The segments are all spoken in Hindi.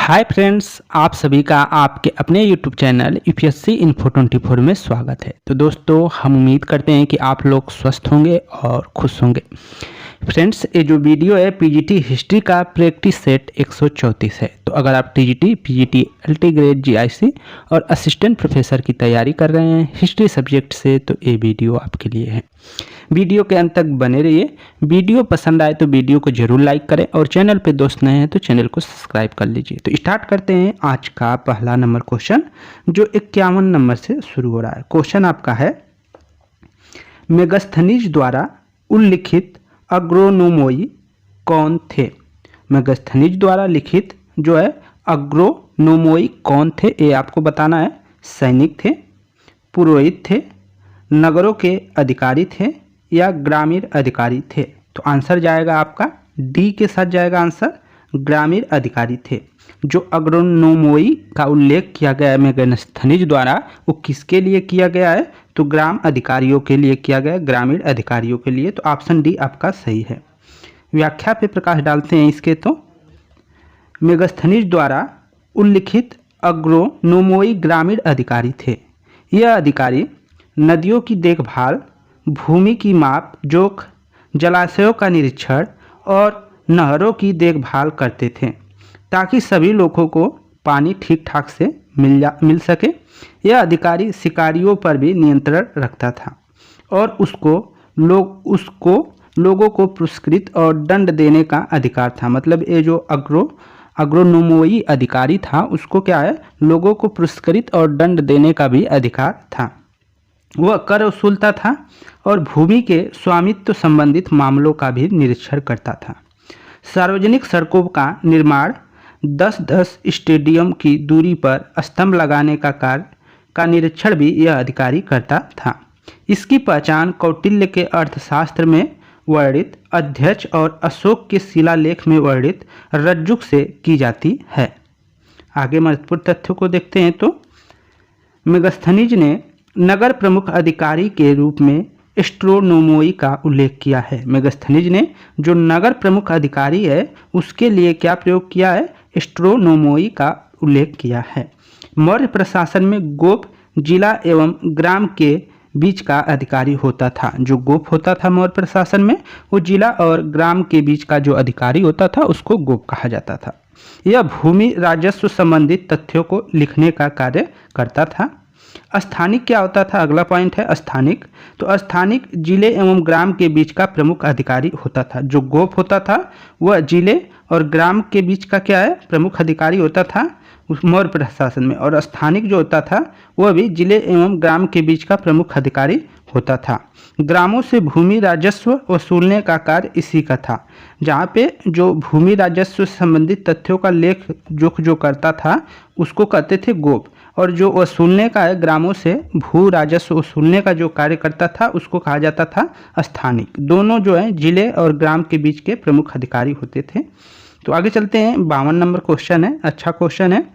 हाय फ्रेंड्स, आप सभी का आपके अपने यूट्यूब चैनल यूपीएससी इन्फो 24 में स्वागत है। तो दोस्तों, हम उम्मीद करते हैं कि आप लोग स्वस्थ होंगे और खुश होंगे। फ्रेंड्स, ये जो वीडियो है पीजीटी हिस्ट्री का प्रैक्टिस सेट 134 है। तो अगर आप TGT, PGT, LT grade, GIC और असिस्टेंट प्रोफेसर की तैयारी कर रहे हैं हिस्ट्री सब्जेक्ट से, तो ये वीडियो आपके लिए है। वीडियो के अंत तक बने रहिए। वीडियो पसंद आए तो वीडियो को जरूर लाइक करें और चैनल पे दोस्त नए हैं तो चैनल को सब्सक्राइब कर लीजिए। तो स्टार्ट करते हैं आज का पहला नंबर क्वेश्चन, जो 51 नंबर से शुरू हो रहा है। क्वेश्चन आपका है, मेगस्थनीज द्वारा उल्लिखित अग्रोनोमोई कौन थे? मेगस्थनीज द्वारा लिखित जो है अग्रोनोमोई कौन थे, ये आपको बताना है। सैनिक थे, पुरोहित थे, नगरों के अधिकारी थे या ग्रामीण अधिकारी थे? तो आंसर जाएगा आपका डी के साथ जाएगा आंसर, ग्रामीण अधिकारी थे। जो अग्रोनोमोई का उल्लेख किया गया है मेगस्थनीज द्वारा, वो किसके लिए किया गया है? तो ग्राम अधिकारियों के लिए किया गया है, ग्रामीण अधिकारियों के लिए। तो ऑप्शन डी आपका सही है। व्याख्या पे प्रकाश डालते हैं इसके। तो मेगस्थनीज द्वारा उल्लिखित अग्रोनोमोई ग्रामीण अधिकारी थे। यह अधिकारी नदियों की देखभाल, भूमि की माप जोख, जलाशयों का निरीक्षण और नहरों की देखभाल करते थे ताकि सभी लोगों को पानी ठीक ठाक से मिल सके। यह अधिकारी शिकारियों पर भी नियंत्रण रखता था और उसको लोगों को पुरस्कृत और दंड देने का अधिकार था। मतलब ये जो अग्रोनोमोई अधिकारी था, उसको क्या है, लोगों को पुरस्कृत और दंड देने का भी अधिकार था। वह कर वसूलता था और भूमि के स्वामित्व संबंधित मामलों का भी निरीक्षण करता था। सार्वजनिक सड़कों का निर्माण, 10-10 स्टेडियम की दूरी पर स्तंभ लगाने का कार्य का निरीक्षण भी यह अधिकारी करता था। इसकी पहचान कौटिल्य के अर्थशास्त्र में वर्णित अध्यक्ष और अशोक के शिलालेख में वर्णित रज्जुक से की जाती है। आगे महत्वपूर्ण तथ्यों को देखते हैं। तो मेगस्थनीज ने नगर प्रमुख अधिकारी के रूप में एस्ट्रोनोमोई का उल्लेख किया है। मेगस्थनीज ने जो नगर प्रमुख अधिकारी है उसके लिए क्या प्रयोग किया है? एस्ट्रोनोमोई का उल्लेख किया है। मौर्य प्रशासन में गोप जिला एवं ग्राम के बीच का अधिकारी होता था। जो गोप होता था मौर्य प्रशासन में, वो जिला और ग्राम के बीच का जो अधिकारी होता था उसको गोप कहा जाता था। यह भूमि राजस्व संबंधित तथ्यों को लिखने का कार्य करता था। स्थानिक क्या होता था? अगला पॉइंट है स्थानिक। तो स्थानिक जिले एवं ग्राम के बीच का प्रमुख अधिकारी होता था। जो गोप होता था वह जिले और ग्राम के बीच का क्या है? प्रमुख अधिकारी होता था उस मौर्य प्रशासन में। और स्थानिक जो होता था वह भी जिले एवं ग्राम के बीच का प्रमुख अधिकारी होता था। ग्रामों से भूमि राजस्व वसूलने का कार्य इसी का था। जहाँ पे जो भूमि राजस्व संबंधित तथ्यों का लेख जो करता था उसको कहते थे गोप, और जो वसूलने का है ग्रामों से भू राजस्व वसूलने का जो कार्य करता था उसको कहा जाता था स्थानिक। दोनों जो है जिले और ग्राम के बीच के प्रमुख अधिकारी होते थे। तो आगे चलते हैं। 52 नंबर क्वेश्चन है, अच्छा क्वेश्चन है।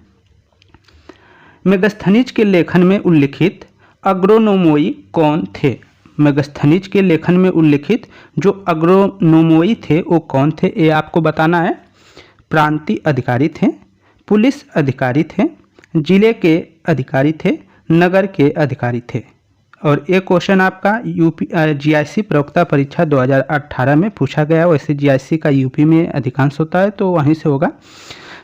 मेगस्थनीज के लेखन में उल्लिखित अग्रोनोमोई कौन थे? मेगस्थनीज के लेखन में उल्लिखित जो अग्रोनोमोई थे वो कौन थे, ये आपको बताना है। प्रांतीय अधिकारी थे, पुलिस अधिकारी थे, जिले के अधिकारी थे, नगर के अधिकारी थे। और ये क्वेश्चन आपका यूपी जीआईसी प्रवक्ता परीक्षा 2018 में पूछा गया। वैसे जीआईसी का यूपी में अधिकांश होता है तो वहीं से होगा।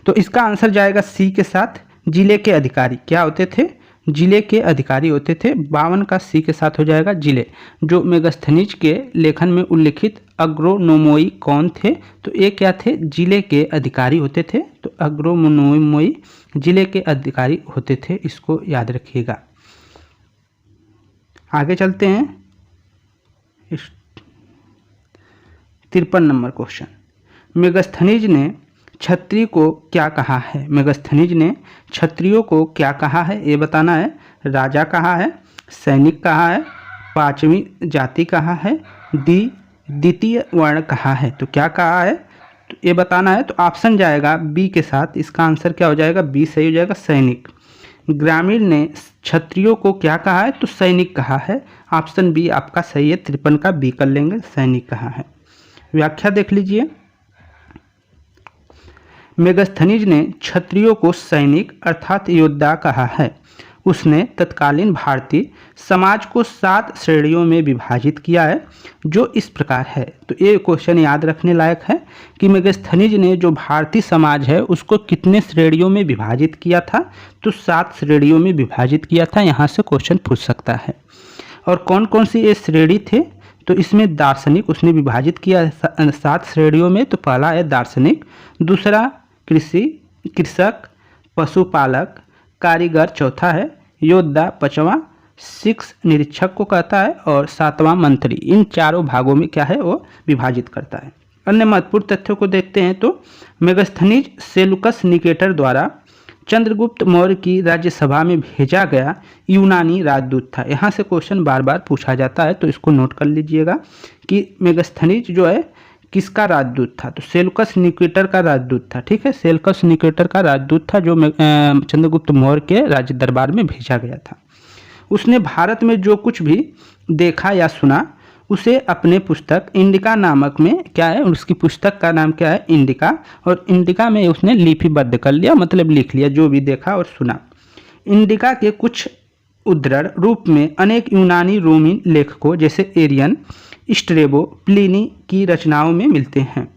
तो इसका आंसर जाएगा सी के साथ, जिले के अधिकारी क्या होते थे? जिले के अधिकारी होते थे। 52 का सी के साथ हो जाएगा जिले। जो मेगस्थनीज के लेखन में उल्लिखित अग्रोनोमोई कौन थे? तो ये क्या थे? जिले के अधिकारी होते थे। तो अग्रोनोमोई जिले के अधिकारी होते थे, इसको याद रखिएगा। आगे चलते हैं। 53 नंबर क्वेश्चन, मेगस्थनीज ने क्षत्रिय को क्या कहा है? मेगस्थनीज ने क्षत्रियों को क्या कहा है ये बताना है। राजा कहा है, सैनिक कहा है, पांचवी जाति कहा है, द्वितीय वर्ण कहा है। तो क्या कहा है तो ये बताना है। तो ऑप्शन जाएगा बी के साथ। इसका आंसर क्या हो जाएगा? बी सही हो जाएगा, सैनिक। ग्रामीण ने क्षत्रियों को क्या कहा है? तो सैनिक कहा है। ऑप्शन बी आपका सही है। 53 का बी कर लेंगे, सैनिक कहा है। व्याख्या देख लीजिए। मेगस्थनीज ने क्षत्रियों को सैनिक अर्थात योद्धा कहा है। उसने तत्कालीन भारतीय समाज को 7 श्रेणियों में विभाजित किया है, जो इस प्रकार है। तो ये क्वेश्चन याद रखने लायक है कि मेगस्थनीज ने जो भारतीय समाज है उसको कितने श्रेणियों में विभाजित किया था, तो 7 श्रेणियों में विभाजित किया था। यहाँ से क्वेश्चन पूछ सकता है। और कौन कौन सी ये श्रेणी थे, तो इसमें दार्शनिक उसने विभाजित किया 7 श्रेणियों में। तो पहला है दार्शनिक, दूसरा कृषक, पशुपालक, कारीगर चौथा है, योद्धा पांचवा, शिक्ष निरीक्षक को कहता है, और 7वां मंत्री। इन चारों भागों में क्या है वो विभाजित करता है। अन्य महत्वपूर्ण तथ्यों को देखते हैं तो मेगस्थनीज सेलुकस निकेटर द्वारा चंद्रगुप्त मौर्य की राज्यसभा में भेजा गया यूनानी राजदूत था। यहाँ से क्वेश्चन बार बार पूछा जाता है, तो इसको नोट कर लीजिएगा कि मेगस्थनीज जो है किसका राजदूत था, तो सेलुकस निकेटर का राजदूत था। ठीक है, सेलुकस निकेटर का राजदूत था जो चंद्रगुप्त मौर्य के राज्य दरबार में भेजा गया था। उसने भारत में जो कुछ भी देखा या सुना उसे अपने पुस्तक इंडिका नामक में क्या है, उसकी पुस्तक का नाम क्या है, इंडिका, और इंडिका में उसने लिपिबद्ध कर लिया, मतलब लिख लिया जो भी देखा और सुना। इंडिका के कुछ उद्धरण रूप में अनेक यूनानी रोमी लेखकों जैसे एरियन, स्ट्रेबो, प्लिनी की रचनाओं में मिलते हैं।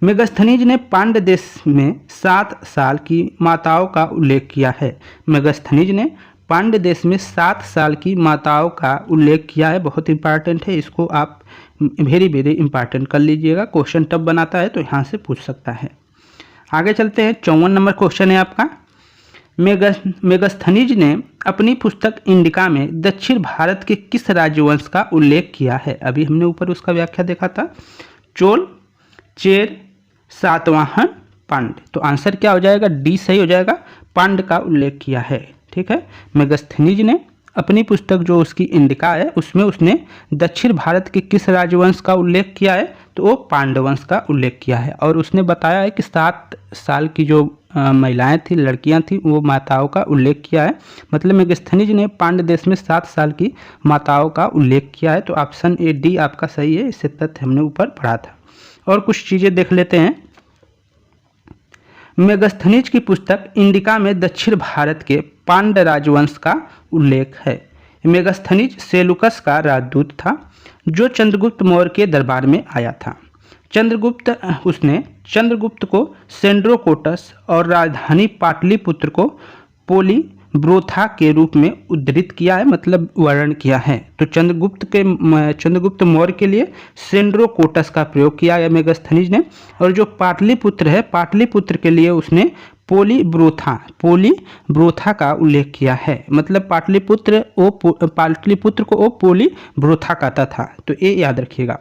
मेगस्थनीज ने पांड्य देश में 7 साल की माताओं का उल्लेख किया है। मेगस्थनीज ने पांड्य देश में 7 साल की माताओं का उल्लेख किया है। बहुत इंपॉर्टेंट है, इसको आप वेरी इंपॉर्टेंट कर लीजिएगा। क्वेश्चन टफ बनाता है तो यहाँ से पूछ सकता है। आगे चलते हैं, 54 नंबर क्वेश्चन है आपका। मेगस्थनीज ने अपनी पुस्तक इंडिका में दक्षिण भारत के किस राजवंश का उल्लेख किया है। अभी हमने ऊपर उसका व्याख्या देखा था, चोल, चेर, सातवाहन, पांड्य। तो आंसर क्या हो जाएगा, डी सही हो जाएगा, पांड्य का उल्लेख किया है। ठीक है, मेगस्थनीज ने अपनी पुस्तक जो उसकी इंडिका है उसमें उसने दक्षिण भारत के किस राजवंश का उल्लेख किया है, तो वो पांड्य वंश का उल्लेख किया है। और उसने बताया है कि 7 साल की जो महिलाएं थी, लड़कियां थी, वो माताओं का उल्लेख किया है। मतलब मेगस्थनीज ने पांड्य देश में 7 साल की माताओं का उल्लेख किया है। तो ऑप्शन ए डी आपका सही है, इससे तथ्य हमने ऊपर पढ़ा था। और कुछ चीज़ें देख लेते हैं। मेगस्थनीज की पुस्तक इंडिका में दक्षिण भारत के पांड्य राजवंश का उल्लेख है। मेगस्थनीज सेलुकस का राजदूत था जो चंद्रगुप्त मौर्य के दरबार में आया था। उसने चंद्रगुप्त को सेंड्रोकोटस और राजधानी पाटलिपुत्र को पोलीब्रोथा के रूप में उद्धृत किया है, मतलब वर्णन किया है। तो चंद्रगुप्त मौर्य के लिए सेंड्रोकोटस का प्रयोग किया है मेगस्थनीज ने, और जो पाटलिपुत्र है, पाटलिपुत्र के लिए उसने पोलीब्रोथा का उल्लेख किया है। मतलब पाटलिपुत्र को वो पोलीब्रोथा कहता था। तो ये याद रखिएगा।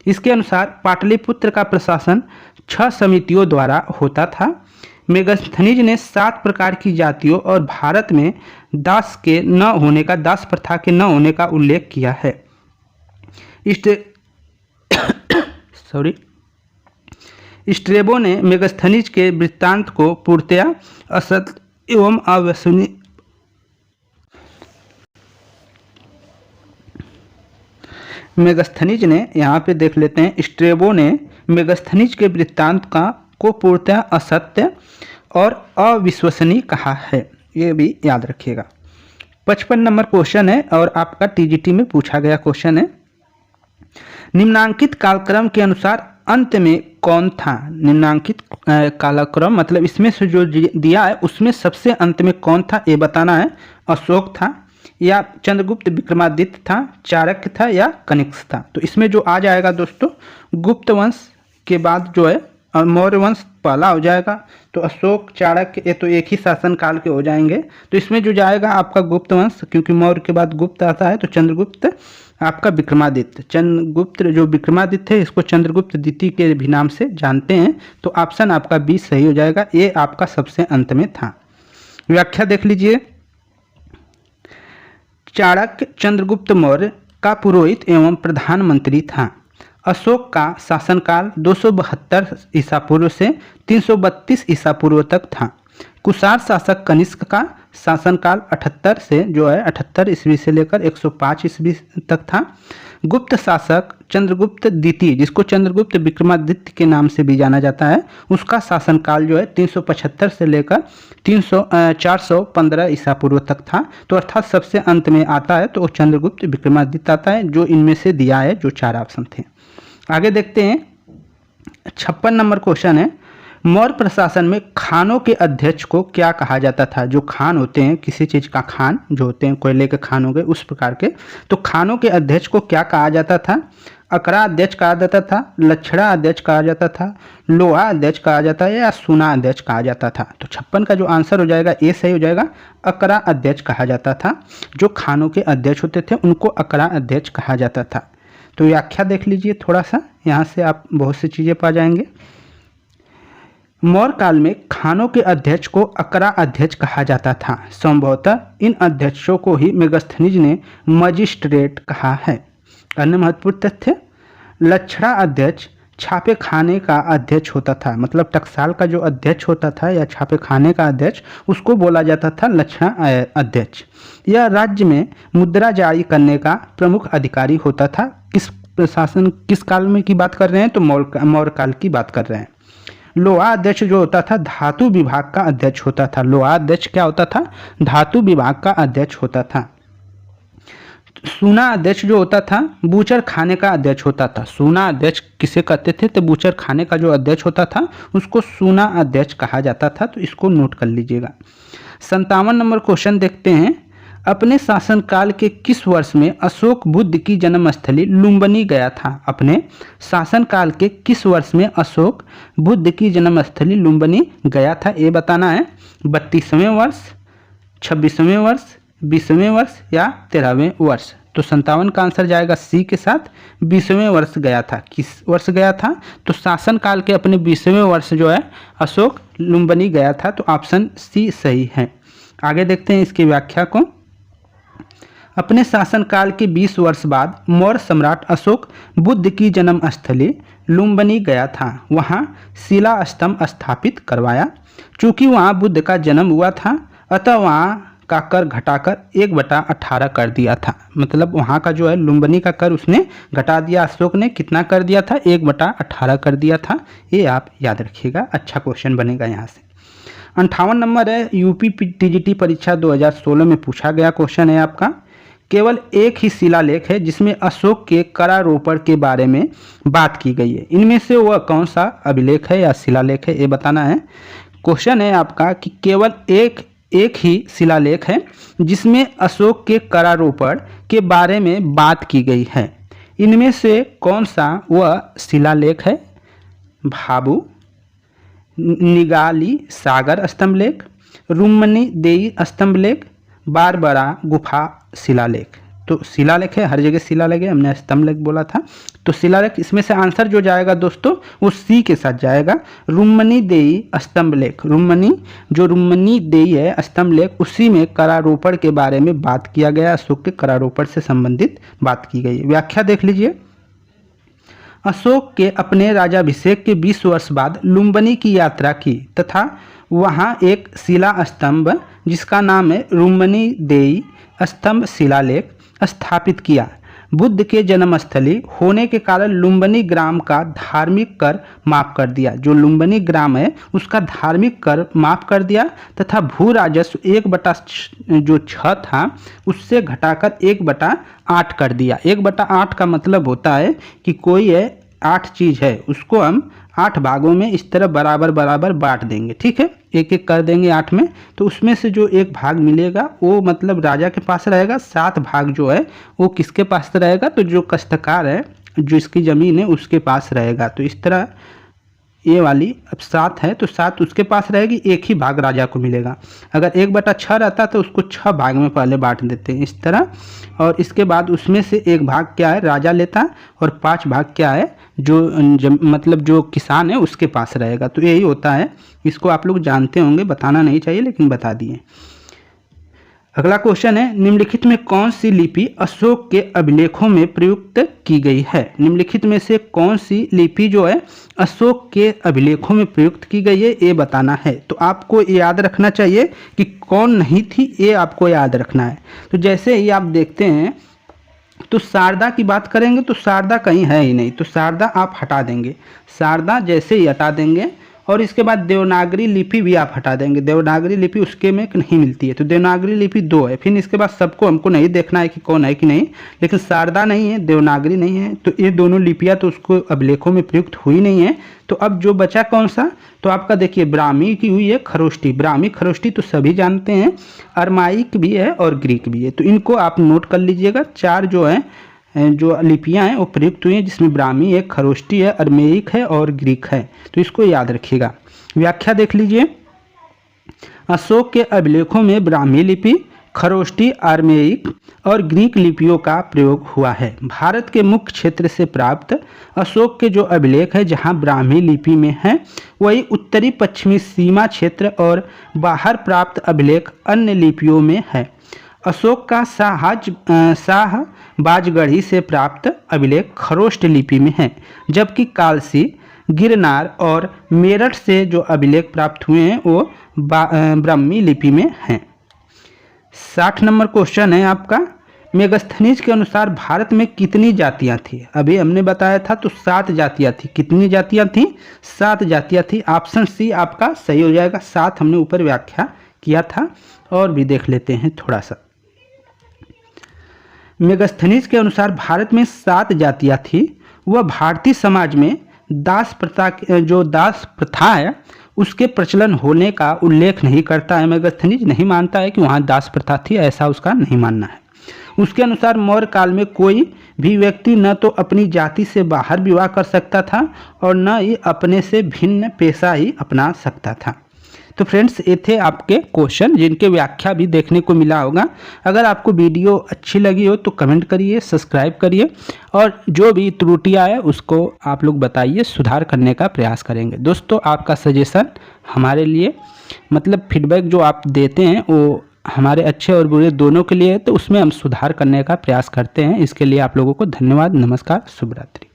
इसके अनुसार पाटलिपुत्र का प्रशासन 6 समितियों द्वारा होता था। मेगस्थनीज ने 7 प्रकार की जातियों और भारत में दास प्रथा के न होने का उल्लेख किया है। स्ट्रेबो ने मेगस्थनीज के वृत्तांत को पूर्णतया असत्य एवं अविश्वसनीय मेगस्थनीज ने, यहाँ पे देख लेते हैं, स्ट्रेबो ने मेगस्थनीज के वृत्तांत को पूर्णतः असत्य और अविश्वसनीय कहा है। ये भी याद रखिएगा। 55 नंबर क्वेश्चन है और आपका टीजीटी में पूछा गया क्वेश्चन है। निम्नांकित कालक्रम के अनुसार अंत में कौन था। निम्नांकित कालक्रम मतलब इसमें से जो दिया है उसमें सबसे अंत में कौन था ये बताना है। अशोक था या चंद्रगुप्त विक्रमादित्य था, चाणक्य था या कनिष्क था। तो इसमें जो आ जाएगा दोस्तों, गुप्त वंश के बाद जो है मौर्य वंश पहला हो जाएगा। तो अशोक, चाणक्य ये तो एक ही शासन काल के हो जाएंगे। तो इसमें जो जाएगा आपका गुप्त वंश, क्योंकि मौर्य के बाद गुप्त आता है। तो चंद्रगुप्त आपका विक्रमादित्य, चंद्रगुप्त जो विक्रमादित्य है इसको चंद्रगुप्त द्वितीय के भी नाम से जानते हैं। तो ऑप्शन आपका बी सही हो जाएगा, ये आपका सबसे अंत में था। व्याख्या देख लीजिए। चाणक्य चंद्रगुप्त मौर्य का पुरोहित एवं प्रधानमंत्री था। अशोक का शासनकाल 272 ईसा पूर्व से 332 ईसा पूर्व तक था। कुषाण शासक कनिष्क का शासनकाल 78 से जो है 78 ईस्वी से लेकर 105 ईस्वी तक था। गुप्त शासक चंद्रगुप्त द्वितीय, जिसको चंद्रगुप्त विक्रमादित्य के नाम से भी जाना जाता है, उसका शासनकाल जो है 375 से लेकर 415 ईसा पूर्व तक था। तो अर्थात सबसे अंत में आता है तो वो चंद्रगुप्त विक्रमादित्य आता है, जो इनमें से दिया है, जो 4 ऑप्शन थे। आगे देखते हैं 56 नंबर क्वेश्चन है, मौर्य प्रशासन में खानों के अध्यक्ष को क्या कहा जाता था? जो खान होते हैं, किसी चीज़ का खान जो होते हैं, कोयले के खान हो गए उस प्रकार के, तो खानों के अध्यक्ष को क्या कहा जाता था? अकरा अध्यक्ष कहा जाता था, लक्षड़ा अध्यक्ष कहा जाता था, लोहा अध्यक्ष कहा जाता है या सूना अध्यक्ष कहा जाता था? तो 56 का जो आंसर हो जाएगा ए सही हो जाएगा, अकरा अध्यक्ष कहा जाता था। जो खानों के अध्यक्ष होते थे उनको अकरा अध्यक्ष कहा जाता था। तो व्याख्या देख लीजिए थोड़ा सा, यहाँ से आप बहुत सी चीज़ें पा जाएंगे। मौर्य काल में खानों के अध्यक्ष को अकरा अध्यक्ष कहा जाता था। संभवतः इन अध्यक्षों को ही मेगस्थनीज ने मजिस्ट्रेट कहा है। अन्य महत्वपूर्ण तथ्य, लक्षड़ा अध्यक्ष छापे खाने का अध्यक्ष होता था, मतलब टकसाल का जो अध्यक्ष होता था या छापे खाने का अध्यक्ष, उसको बोला जाता था लक्षड़ा अध्यक्ष। यह राज्य में मुद्रा जारी करने का प्रमुख अधिकारी होता था। किस प्रशासन किस काल में की बात कर रहे हैं? तो मौर्य काल की बात कर रहे हैं। लोहा अध्यक्ष जो होता था धातु विभाग का अध्यक्ष होता था। लोहा अध्यक्ष क्या होता था? धातु विभाग का अध्यक्ष होता था। सूना अध्यक्ष जो होता था बूचर खाने का अध्यक्ष होता था। सूना अध्यक्ष किसे कहते थे? तो बूचर खाने का जो अध्यक्ष होता था उसको सूना अध्यक्ष कहा जाता था। तो इसको नोट कर लीजिएगा। 57 नंबर क्वेश्चन देखते हैं, अपने शासनकाल के किस वर्ष में अशोक बुद्ध की जन्मस्थली लुम्बिनी गया था? अपने शासनकाल के किस वर्ष में अशोक बुद्ध की जन्मस्थली लुम्बिनी गया था? ये बताना है। 32वें वर्ष, 26वें वर्ष, 20वें वर्ष या 13वें वर्ष? तो 57 का आंसर जाएगा सी के साथ, 20वें वर्ष गया था। किस वर्ष गया था? तो शासनकाल के अपने 20वें वर्ष जो है अशोक लुम्बिनी गया था। तो ऑप्शन सी सही है। आगे देखते हैं इसकी व्याख्या को। अपने शासनकाल के 20 वर्ष बाद मौर्य सम्राट अशोक बुद्ध की जन्मस्थली लुम्बिनी गया था। वहाँ शिला स्तंभ स्थापित करवाया। चूँकि वहाँ बुद्ध का जन्म हुआ था, अतः वहाँ का कर घटाकर 1/18 कर दिया था। मतलब वहाँ का जो है लुम्बिनी का कर उसने घटा दिया। अशोक ने कितना कर दिया था? 1/18 कर दिया था। ये आप याद रखिएगा, अच्छा क्वेश्चन बनेगा यहाँ से। 58 नंबर है, यूपी टीजीटी परीक्षा 2016 में पूछा गया क्वेश्चन है आपका। केवल एक ही शिलालेख है जिसमें अशोक के करारोपण के बारे में बात की गई है। इनमें से वह कौन सा अभिलेख है या शिलालेख है, ये बताना है। क्वेश्चन है आपका कि केवल एक ही शिलालेख है जिसमें अशोक के करारोपण के बारे में बात की गई है। इनमें से कौन सा वह शिलालेख है? भाभू, निगाली सागर स्तंभलेख, रुम्मनी देई स्तंभलेख, बारबरा गुफा शिलालेख। तो शिलालेख है, हर जगह शिलालेख है, हमने स्तंभलेख बोला था। तो शिलालेख, इसमें से आंसर जो जाएगा दोस्तों वो सी के साथ जाएगा, रुम्मनी देई स्तंभलेख। रुम्मनी देई है स्तंभलेख, उसी में करारोपण के बारे में बात किया गया। अशोक के करारोपण से संबंधित बात की गई। व्याख्या देख लीजिए। अशोक के अपने राजाभिषेक के 20 वर्ष बाद लुम्बिनी की यात्रा की तथा वहाँ एक शिला स्तंभ जिसका नाम है रुम्मनी देई स्तंभ शिलालेख स्थापित किया। बुद्ध के जन्मस्थली होने के कारण लुम्बिनी ग्राम का धार्मिक कर माफ कर दिया। जो लुम्बिनी ग्राम है उसका धार्मिक कर माफ कर दिया तथा भू राजस्व 1/6 था उससे घटाकर 1/8 कर दिया। 1/8 का मतलब होता है कि कोई है 8 चीज़ है, उसको हम 8 भागों में इस तरह बराबर बराबर बांट देंगे। ठीक है, एक एक कर देंगे 8 में। तो उसमें से जो एक भाग मिलेगा वो मतलब राजा के पास रहेगा। 7 भाग जो है वो किसके पास रहेगा? तो जो काश्तकार है, जो इसकी ज़मीन है उसके पास रहेगा। तो इस तरह ये वाली अब 7 है तो 7 उसके पास रहेगी, एक ही भाग राजा को मिलेगा। अगर 1/6 रहता तो उसको 6 भाग में पहले बांट देते हैं इस तरह। और इसके बाद उसमें से एक भाग क्या है राजा लेता और 5 भाग क्या है मतलब जो किसान है उसके पास रहेगा। तो यही होता है। इसको आप लोग जानते होंगे, बताना नहीं चाहिए लेकिन बता दिए। अगला क्वेश्चन है, निम्नलिखित में कौन सी लिपि अशोक के अभिलेखों में प्रयुक्त की गई है? निम्नलिखित में से कौन सी लिपि जो है अशोक के अभिलेखों में प्रयुक्त की गई है, ये बताना है। तो आपको याद रखना चाहिए कि कौन नहीं थी, ये आपको याद रखना है। तो जैसे ही आप देखते हैं तो शारदा की बात करेंगे तो शारदा कहीं है ही नहीं, तो शारदा आप हटा देंगे। शारदा जैसे ही हटा देंगे और इसके बाद देवनागरी लिपि भी आप हटा देंगे। देवनागरी लिपि उसके में नहीं मिलती है, तो देवनागरी लिपि 2 है। फिर इसके बाद सबको हमको नहीं देखना है कि कौन है कि नहीं, लेकिन शारदा नहीं है, देवनागरी नहीं है, तो ये दोनों लिपियाँ तो उसको अभिलेखों में प्रयुक्त हुई नहीं है। तो अब जो बचा कौन सा, तो आपका देखिए ब्राह्मी की हुई है, खरोष्टी। ब्राह्मी खरोष्टी तो सभी जानते हैं, अरमाइक भी है और ग्रीक भी है, तो इनको आप नोट कर लीजिएगा। 4 जो है जो लिपियां हैं वो प्रयुक्त हुई हैं, जिसमें ब्राह्मी है, खरोष्टी है, अरमेइक है और ग्रीक है, तो इसको याद रखिएगा। व्याख्या देख लीजिए, अशोक के अभिलेखों में ब्राह्मी लिपि, खरोष्टी, अरमेइक और ग्रीक लिपियों का प्रयोग हुआ है। भारत के मुख्य क्षेत्र से प्राप्त अशोक के जो अभिलेख है जहां ब्राह्मी लिपि में है, वही उत्तरी पश्चिमी सीमा क्षेत्र और बाहर प्राप्त अभिलेख अन्य लिपियों में है। अशोक का शाहबाजगढ़ी से प्राप्त अभिलेख खरोष्ट लिपि में है, जबकि कालसी, गिरनार और मेरठ से जो अभिलेख प्राप्त हुए हैं वो ब्राह्मी लिपि में हैं। 60 नंबर क्वेश्चन है आपका, मेगस्थनीज के अनुसार भारत में कितनी जातियां थी? अभी हमने बताया था तो 7 जातियां थी। कितनी जातियां थी? 7 जातियां थी। ऑप्शन सी आपका सही हो जाएगा। 7 हमने ऊपर व्याख्या किया था, और भी देख लेते हैं थोड़ा सा। मेगस्थनीज के अनुसार भारत में 7 जातियां थी। वह भारतीय समाज में दास प्रथा है उसके प्रचलन होने का उल्लेख नहीं करता है। मेगस्थनीज नहीं मानता है कि वहाँ दास प्रथा थी, ऐसा उसका नहीं मानना है। उसके अनुसार मौर्य काल में कोई भी व्यक्ति न तो अपनी जाति से बाहर विवाह कर सकता था और न ही अपने से भिन्न पेशा ही अपना सकता था। तो फ्रेंड्स, ये थे आपके क्वेश्चन जिनके व्याख्या भी देखने को मिला होगा। अगर आपको वीडियो अच्छी लगी हो तो कमेंट करिए, सब्सक्राइब करिए, और जो भी त्रुटियां है उसको आप लोग बताइए, सुधार करने का प्रयास करेंगे। दोस्तों, आपका सजेशन हमारे लिए, मतलब फीडबैक जो आप देते हैं वो हमारे अच्छे और बुरे दोनों के लिए है, तो उसमें हम सुधार करने का प्रयास करते हैं। इसके लिए आप लोगों को धन्यवाद। नमस्कार, शुभ रात्रि।